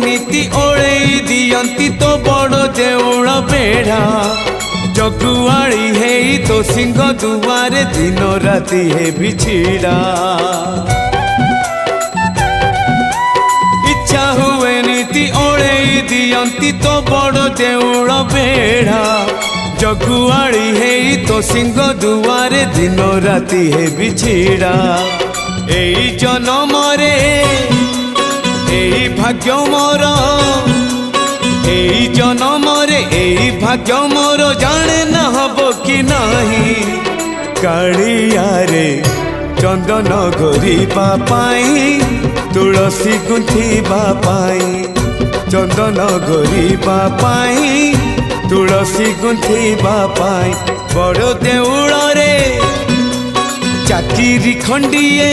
नीति ओले दियंती तो बड़ देउल बेढ़ा जगुआड़ी है तो सिंह दुआरे दिन राति है बिछिड़ा इच्छा हुए नीति ओले दियंती तो बड़ देउल बेढ़ा जगुआड़ी है तो सिंह दुआरे दिन राति है बिछिड़ा एई जन्म रे एई भाग्य मोर एई जन्म रे एई भाग्य मोर जाने न हबो कि नहीं कालिया रे चंदन गोरीबा पाई तुलसी गुंथिबा पाई चंदन गोरीबा पाई तुलसी गुंथिबा पाई बड़ देउल रे चाकिरी खंडिए।